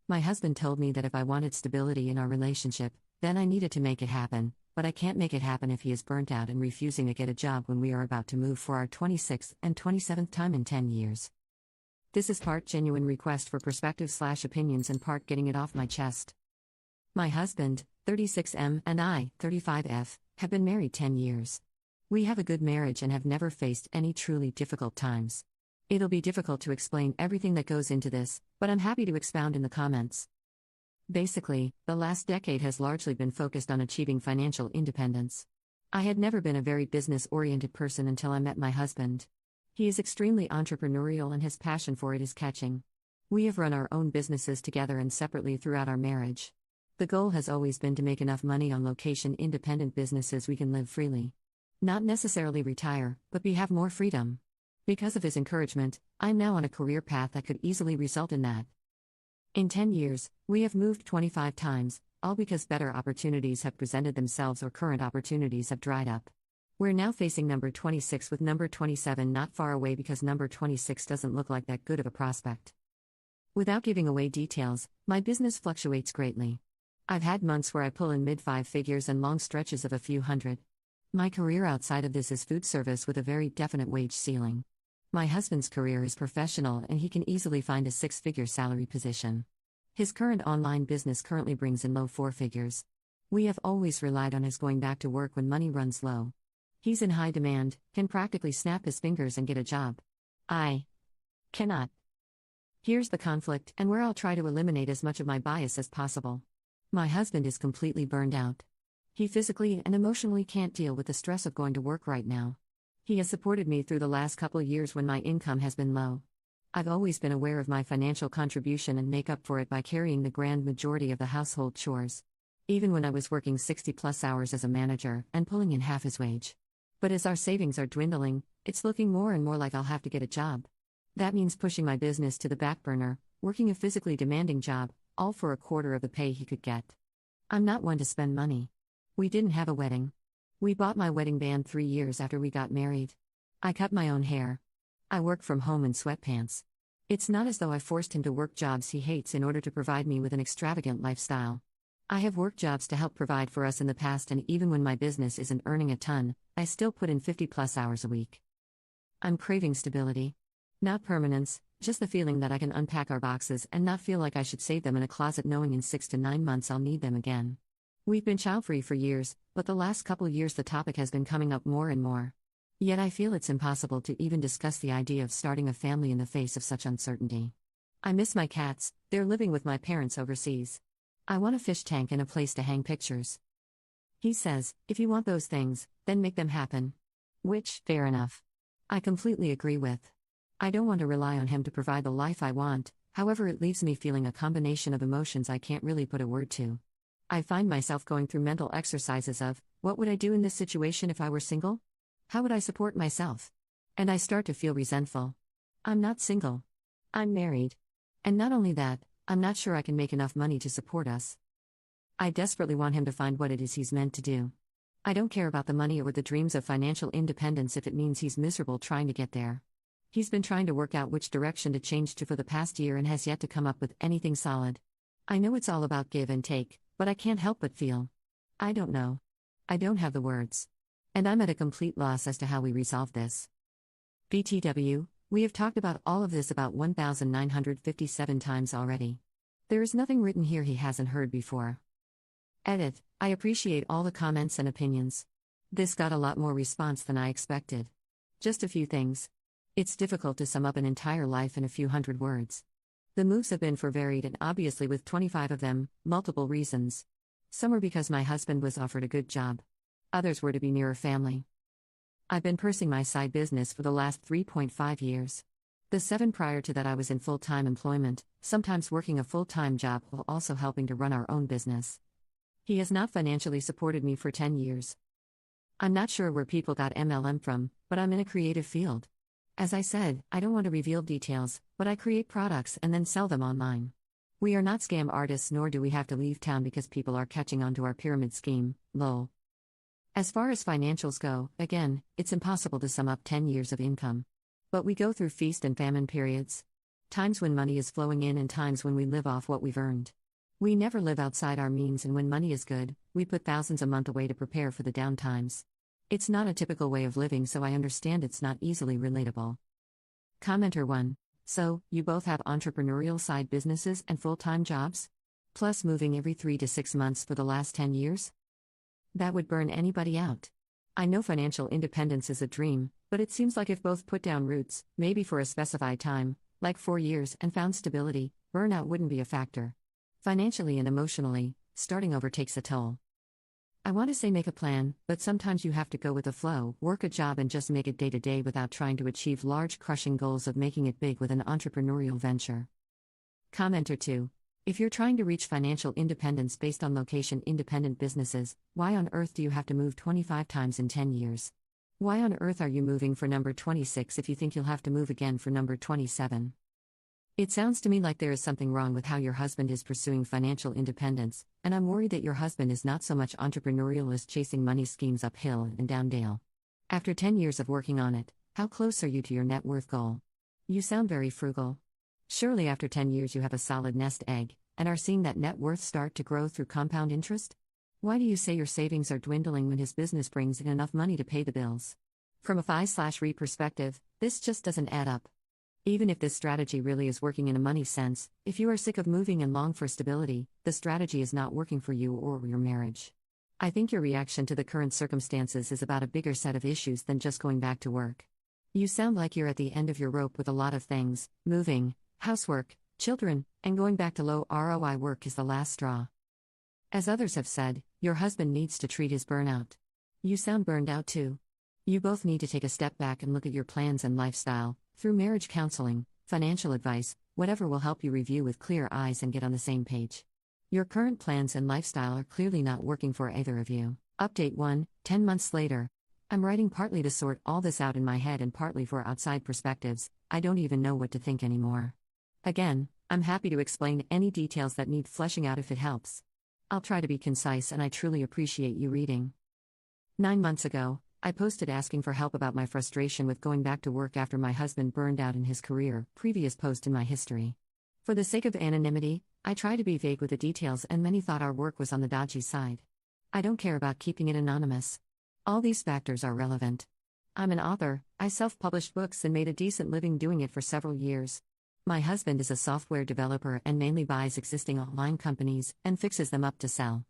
My husband told me that if I wanted stability in our relationship, then I needed to make it happen, but I can't make it happen if he is burnt out and refusing to get a job when we are about to move for our 26th and 27th time in 10 years. This is part genuine request for perspective/opinions and part getting it off my chest. My husband, 36M, and I, 35F, have been married 10 years. We have a good marriage and have never faced any truly difficult times. It'll be difficult to explain everything that goes into this, but I'm happy to expound in the comments. Basically, the last decade has largely been focused on achieving financial independence. I had never been a very business-oriented person until I met my husband. He is extremely entrepreneurial and his passion for it is catching. We have run our own businesses together and separately throughout our marriage. The goal has always been to make enough money on location-independent businesses we can live freely. Not necessarily retire, but have more freedom. Because of his encouragement, I'm now on a career path that could easily result in that. In 10 years, we have moved 25 times, all because better opportunities have presented themselves or current opportunities have dried up. We're now facing number 26 with number 27 not far away because number 26 doesn't look like that good of a prospect. Without giving away details, my business fluctuates greatly. I've had months where I pull in mid-five figures and long stretches of a few hundred. My career outside of this is food service with a very definite wage ceiling. My husband's career is professional and he can easily find a six-figure salary position. His current online business currently brings in low four figures. We have always relied on his going back to work when money runs low. He's in high demand, can practically snap his fingers and get a job. I cannot. Here's the conflict and where I'll try to eliminate as much of my bias as possible. My husband is completely burned out. He physically and emotionally can't deal with the stress of going to work right now. He has supported me through the last couple of years when my income has been low. I've always been aware of my financial contribution and make up for it by carrying the grand majority of the household chores. Even when I was working 60+ hours as a manager and pulling in half his wage. But as our savings are dwindling, it's looking more and more like I'll have to get a job. That means pushing my business to the back burner, working a physically demanding job, all for a quarter of the pay he could get. I'm not one to spend money. We didn't have a wedding. We bought my wedding band 3 years after we got married. I cut my own hair. I work from home in sweatpants. It's not as though I forced him to work jobs he hates in order to provide me with an extravagant lifestyle. I have worked jobs to help provide for us in the past, and even when my business isn't earning a ton, I still put in 50+ hours a week. I'm craving stability. Not permanence, just the feeling that I can unpack our boxes and not feel like I should save them in a closet knowing in 6 to 9 months I'll need them again. We've been child-free for years, but the last couple years the topic has been coming up more and more. Yet I feel it's impossible to even discuss the idea of starting a family in the face of such uncertainty. I miss my cats, they're living with my parents overseas. I want a fish tank and a place to hang pictures. He says, if you want those things, then make them happen. Which, fair enough. I completely agree with. I don't want to rely on him to provide the life I want, however it leaves me feeling a combination of emotions I can't really put a word to. I find myself going through mental exercises of, what would I do in this situation if I were single? How would I support myself? And I start to feel resentful. I'm not single. I'm married. And not only that, I'm not sure I can make enough money to support us. I desperately want him to find what it is he's meant to do. I don't care about the money or the dreams of financial independence if it means he's miserable trying to get there. He's been trying to work out which direction to change to for the past year and has yet to come up with anything solid. I know it's all about give and take, but I can't help but feel. I don't know. I don't have the words. And I'm at a complete loss as to how we resolve this. BTW, we have talked about all of this about 1,957 times already. There is nothing written here he hasn't heard before. Edit, I appreciate all the comments and opinions. This got a lot more response than I expected. Just a few things. It's difficult to sum up an entire life in a few hundred words. The moves have been for varied and obviously with 25 of them, multiple reasons. Some were because my husband was offered a good job. Others were to be nearer family. I've been pursing my side business for the last 3.5 years. The 7 prior to that I was in full-time employment, sometimes working a full-time job while also helping to run our own business. He has not financially supported me for 10 years. I'm not sure where people got MLM from, but I'm in a creative field. As I said, I don't want to reveal details, but I create products and then sell them online. We are not scam artists, nor do we have to leave town because people are catching on to our pyramid scheme, lol. As far as financials go, again, it's impossible to sum up 10 years of income. But we go through feast and famine periods. Times when money is flowing in and times when we live off what we've earned. We never live outside our means, and when money is good, we put thousands a month away to prepare for the down times. It's not a typical way of living, so I understand it's not easily relatable. Commenter 1. So, you both have entrepreneurial side businesses and full-time jobs? Plus moving every 3 to 6 months for the last 10 years? That would burn anybody out. I know financial independence is a dream, but it seems like if both put down roots, maybe for a specified time, like 4 years, and found stability, burnout wouldn't be a factor. Financially and emotionally, starting over takes a toll. I want to say make a plan, but sometimes you have to go with the flow, work a job and just make it day to day without trying to achieve large crushing goals of making it big with an entrepreneurial venture. Commenter 2. If you're trying to reach financial independence based on location independent businesses, why on earth do you have to move 25 times in 10 years? Why on earth are you moving for number 26 if you think you'll have to move again for number 27? It sounds to me like there is something wrong with how your husband is pursuing financial independence, and I'm worried that your husband is not so much entrepreneurial as chasing money schemes uphill and down dale. After 10 years of working on it, how close are you to your net worth goal? You sound very frugal. Surely after 10 years you have a solid nest egg, and are seeing that net worth start to grow through compound interest? Why do you say your savings are dwindling when his business brings in enough money to pay the bills? From a FI/RE perspective, this just doesn't add up. Even if this strategy really is working in a money sense, if you are sick of moving and long for stability, the strategy is not working for you or your marriage. I think your reaction to the current circumstances is about a bigger set of issues than just going back to work. You sound like you're at the end of your rope with a lot of things: moving, housework, children, and going back to low ROI work is the last straw. As others have said, your husband needs to treat his burnout. You sound burned out too. You both need to take a step back and look at your plans and lifestyle, through marriage counseling, financial advice, whatever will help you review with clear eyes and get on the same page. Your current plans and lifestyle are clearly not working for either of you. Update 1, 10 months later. I'm writing partly to sort all this out in my head and partly for outside perspectives. I don't even know what to think anymore. Again, I'm happy to explain any details that need fleshing out if it helps. I'll try to be concise, and I truly appreciate you reading. 9 months ago, I posted asking for help about my frustration with going back to work after my husband burned out in his career, previous post in my history. For the sake of anonymity, I try to be vague with the details, and many thought our work was on the dodgy side. I don't care about keeping it anonymous. All these factors are relevant. I'm an author, I self-published books and made a decent living doing it for several years. My husband is a software developer and mainly buys existing online companies and fixes them up to sell.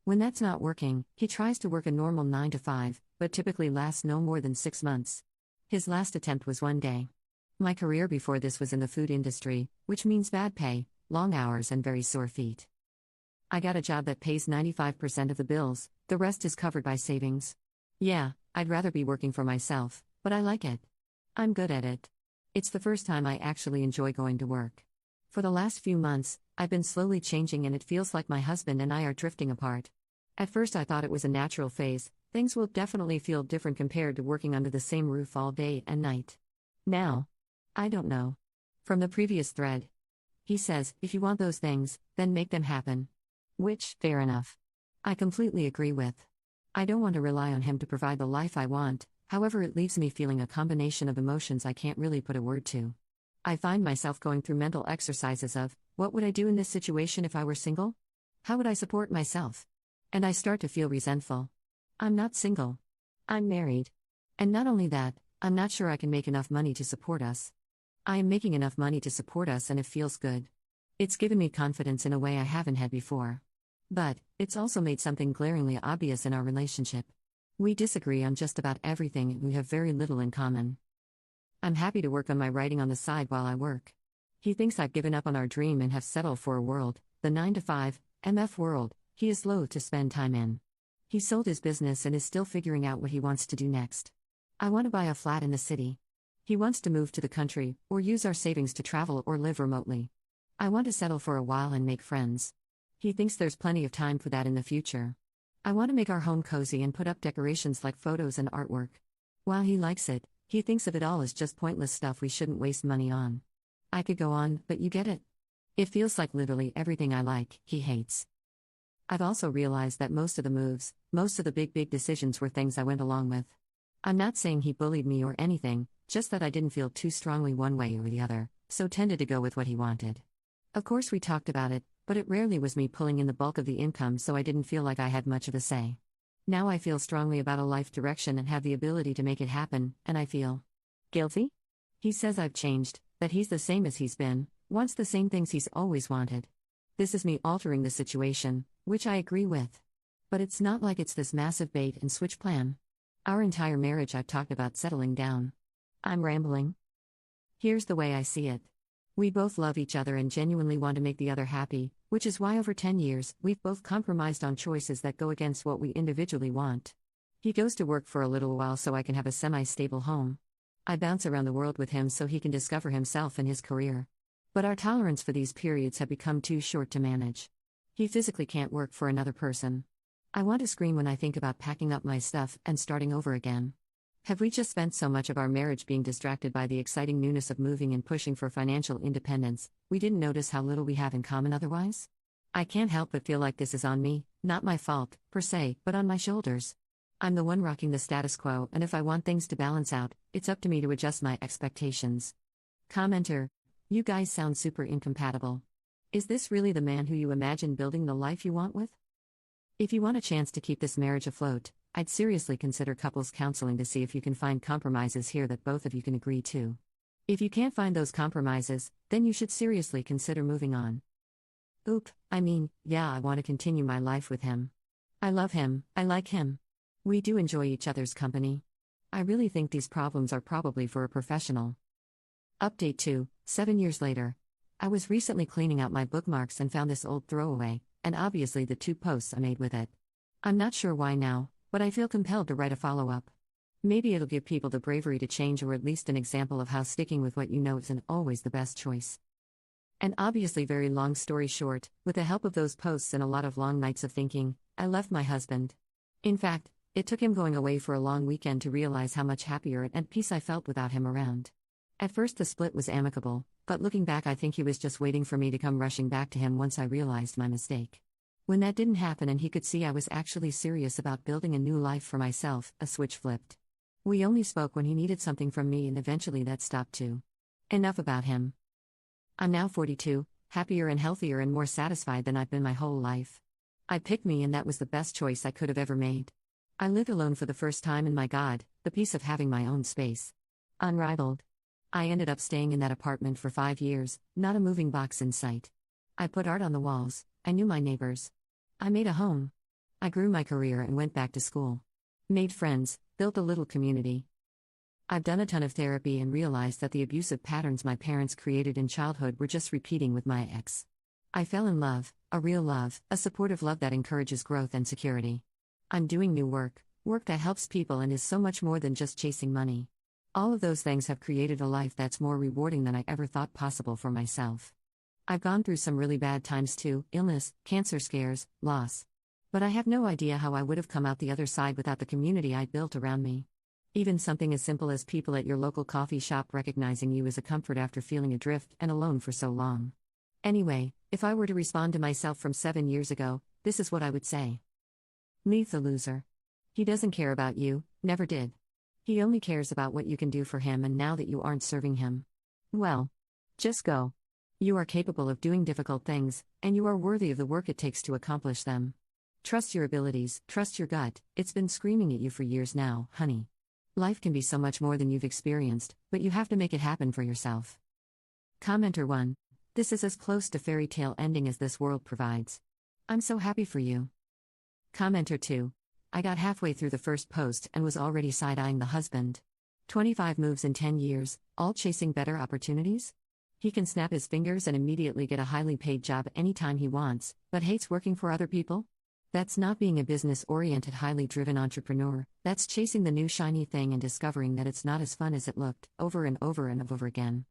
When that's not working, he tries to work a normal 9 to 5, but typically lasts no more than 6 months. His last attempt was 1 day. My career before this was in the food industry, which means bad pay, long hours, and very sore feet. I got a job that pays 95% of the bills, the rest is covered by savings. Yeah, I'd rather be working for myself, but I like it. I'm good at it. It's the first time I actually enjoy going to work. For the last few months, I've been slowly changing, and it feels like my husband and I are drifting apart. At first I thought it was a natural phase. Things will definitely feel different compared to working under the same roof all day and night. Now, I don't know. From the previous thread, he says, if you want those things, then make them happen. Which, fair enough. I completely agree with. I don't want to rely on him to provide the life I want, however it leaves me feeling a combination of emotions I can't really put a word to. I find myself going through mental exercises of, what would I do in this situation if I were single? How would I support myself? And I start to feel resentful. I'm not single. I'm married. And not only that, I'm not sure I can make enough money to support us. I am making enough money to support us, and it feels good. It's given me confidence in a way I haven't had before. But, it's also made something glaringly obvious in our relationship. We disagree on just about everything, and we have very little in common. I'm happy to work on my writing on the side while I work. He thinks I've given up on our dream and have settled for a world, the 9 to 5, MF world, he is loath to spend time in. He sold his business and is still figuring out what he wants to do next. I want to buy a flat in the city. He wants to move to the country, or use our savings to travel or live remotely. I want to settle for a while and make friends. He thinks there's plenty of time for that in the future. I want to make our home cozy and put up decorations like photos and artwork. While he likes it, he thinks of it all as just pointless stuff we shouldn't waste money on. I could go on, but you get it. It feels like literally everything I like, he hates. I've also realized that most of the moves, most of the big decisions were things I went along with. I'm not saying he bullied me or anything, just that I didn't feel too strongly one way or the other, so tended to go with what he wanted. Of course, we talked about it, but it rarely was me pulling in the bulk of the income, so I didn't feel like I had much of a say. Now I feel strongly about a life direction and have the ability to make it happen, and I feel guilty? He says I've changed, that he's the same as he's been, wants the same things he's always wanted. This is me altering the situation, which I agree with. But it's not like it's this massive bait and switch plan. Our entire marriage I've talked about settling down. I'm rambling. Here's the way I see it. We both love each other and genuinely want to make the other happy, which is why over 10 years, we've both compromised on choices that go against what we individually want. He goes to work for a little while so I can have a semi-stable home. I bounce around the world with him so he can discover himself and his career. But our tolerance for these periods have become too short to manage. He physically can't work for another person. I want to scream when I think about packing up my stuff and starting over again. Have we just spent so much of our marriage being distracted by the exciting newness of moving and pushing for financial independence, we didn't notice how little we have in common otherwise? I can't help but feel like this is on me, not my fault, per se, but on my shoulders. I'm the one rocking the status quo, and if I want things to balance out, it's up to me to adjust my expectations. Commenter: You guys sound super incompatible. Is this really the man who you imagine building the life you want with? If you want a chance to keep this marriage afloat, I'd seriously consider couples counseling to see if you can find compromises here that both of you can agree to. If you can't find those compromises, then you should seriously consider moving on. Yeah, I want to continue my life with him. I love him, I like him. We do enjoy each other's company. I really think these problems are probably for a professional. Update 2, 7 years later. I was recently cleaning out my bookmarks and found this old throwaway, and obviously the 2 posts I made with it. I'm not sure why now, but I feel compelled to write a follow-up. Maybe it'll give people the bravery to change, or at least an example of how sticking with what you know isn't always the best choice. And obviously, very long story short, with the help of those posts and a lot of long nights of thinking, I left my husband. In fact, it took him going away for a long weekend to realize how much happier and at peace I felt without him around. At first the split was amicable, but looking back I think he was just waiting for me to come rushing back to him once I realized my mistake. When that didn't happen and he could see I was actually serious about building a new life for myself, a switch flipped. We only spoke when he needed something from me, and eventually that stopped too. Enough about him. I'm now 42, happier and healthier and more satisfied than I've been my whole life. I picked me, and that was the best choice I could have ever made. I lived alone for the first time, and my God, the peace of having my own space. Unrivaled. I ended up staying in that apartment for 5 years, not a moving box in sight. I put art on the walls, I knew my neighbors. I made a home. I grew my career and went back to school. Made friends, built a little community. I've done a ton of therapy and realized that the abusive patterns my parents created in childhood were just repeating with my ex. I fell in love, a real love, a supportive love that encourages growth and security. I'm doing new work that helps people and is so much more than just chasing money. All of those things have created a life that's more rewarding than I ever thought possible for myself. I've gone through some really bad times too: illness, cancer scares, loss. But I have no idea how I would have come out the other side without the community I built around me. Even something as simple as people at your local coffee shop recognizing you is a comfort after feeling adrift and alone for so long. Anyway, if I were to respond to myself from 7 years ago, this is what I would say. Leave the loser. He doesn't care about you, never did. He only cares about what you can do for him, and now that you aren't serving him, well, just go. You are capable of doing difficult things, and you are worthy of the work it takes to accomplish them. Trust your abilities, trust your gut, it's been screaming at you for years now, honey. Life can be so much more than you've experienced, but you have to make it happen for yourself. Commenter 1. This is as close to fairy tale ending as this world provides. I'm so happy for you. Commenter 2. I got halfway through the first post and was already side-eyeing the husband. 25 moves in 10 years, all chasing better opportunities? He can snap his fingers and immediately get a highly paid job anytime he wants, but hates working for other people? That's not being a business-oriented, highly driven entrepreneur, that's chasing the new shiny thing and discovering that it's not as fun as it looked, over and over and over again.